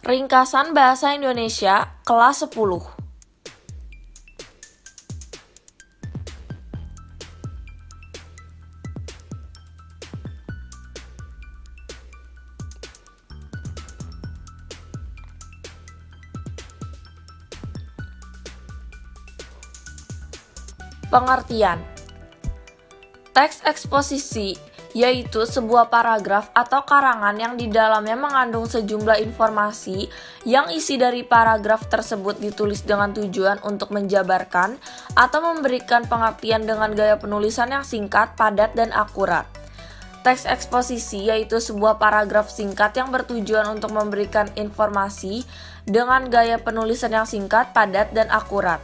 Ringkasan Bahasa Indonesia kelas 10. Pengertian. Teks eksposisi yaitu sebuah paragraf atau karangan yang di dalamnya mengandung sejumlah informasi yang isi dari paragraf tersebut ditulis dengan tujuan untuk menjabarkan atau memberikan pengertian dengan gaya penulisan yang singkat, padat, dan akurat. Teks eksposisi yaitu sebuah paragraf singkat yang bertujuan untuk memberikan informasi dengan gaya penulisan yang singkat, padat, dan akurat.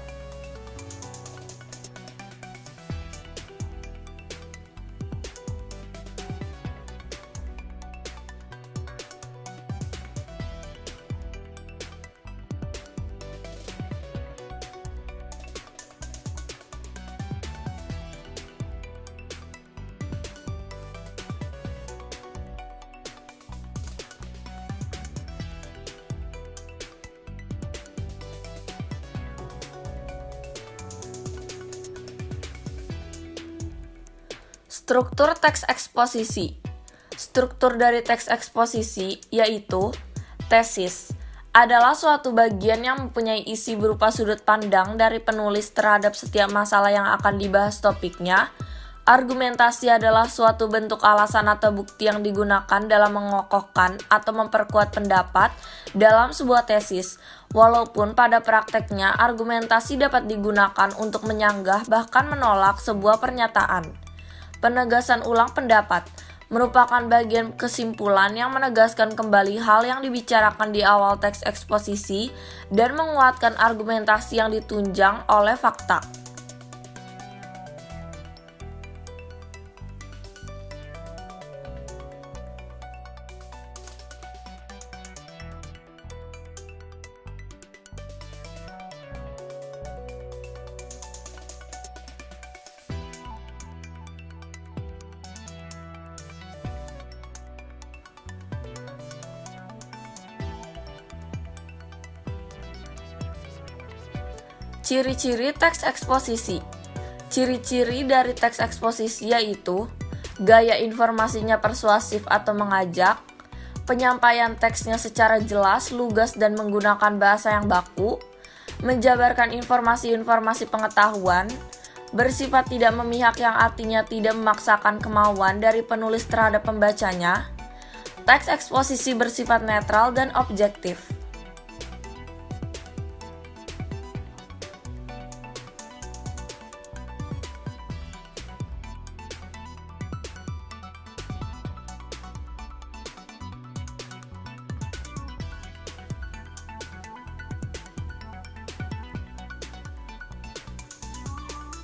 Struktur teks eksposisi. Struktur dari teks eksposisi yaitu tesis adalah suatu bagian yang mempunyai isi berupa sudut pandang dari penulis terhadap setiap masalah yang akan dibahas topiknya. Argumentasi adalah suatu bentuk alasan atau bukti yang digunakan dalam mengokohkan atau memperkuat pendapat dalam sebuah tesis. Walaupun pada prakteknya argumentasi dapat digunakan untuk menyanggah bahkan menolak sebuah pernyataan. Penegasan ulang pendapat merupakan bagian kesimpulan yang menegaskan kembali hal yang dibicarakan di awal teks eksposisi dan menguatkan argumentasi yang ditunjang oleh fakta. Ciri-ciri teks eksposisi. Ciri-ciri dari teks eksposisi yaitu gaya informasinya persuasif atau mengajak, penyampaian teksnya secara jelas, lugas dan menggunakan bahasa yang baku, menjabarkan informasi-informasi pengetahuan, bersifat tidak memihak yang artinya tidak memaksakan kemauan dari penulis terhadap pembacanya. Teks eksposisi bersifat netral dan objektif.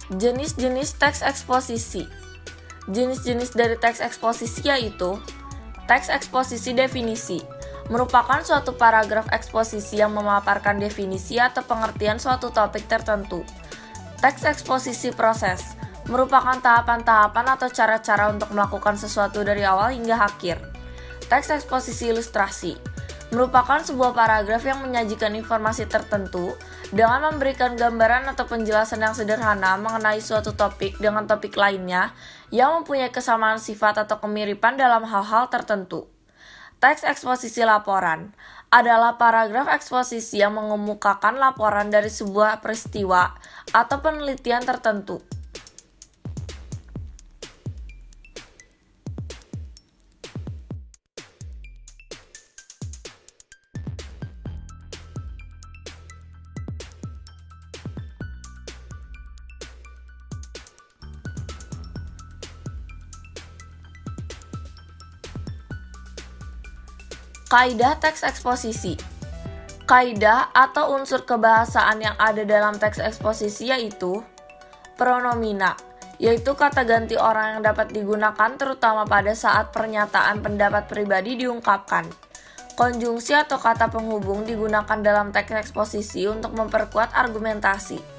Jenis-jenis teks eksposisi. Jenis-jenis dari teks eksposisi yaitu teks eksposisi definisi, merupakan suatu paragraf eksposisi yang memaparkan definisi atau pengertian suatu topik tertentu. Teks eksposisi proses, merupakan tahapan-tahapan atau cara-cara untuk melakukan sesuatu dari awal hingga akhir. Teks eksposisi ilustrasi, merupakan sebuah paragraf yang menyajikan informasi tertentu dengan memberikan gambaran atau penjelasan yang sederhana mengenai suatu topik dengan topik lainnya yang mempunyai kesamaan sifat atau kemiripan dalam hal-hal tertentu. Teks eksposisi laporan adalah paragraf eksposisi yang mengemukakan laporan dari sebuah peristiwa atau penelitian tertentu. Kaidah teks eksposisi. Kaidah atau unsur kebahasaan yang ada dalam teks eksposisi yaitu pronomina, yaitu kata ganti orang yang dapat digunakan terutama pada saat pernyataan pendapat pribadi diungkapkan. Konjungsi atau kata penghubung digunakan dalam teks eksposisi untuk memperkuat argumentasi.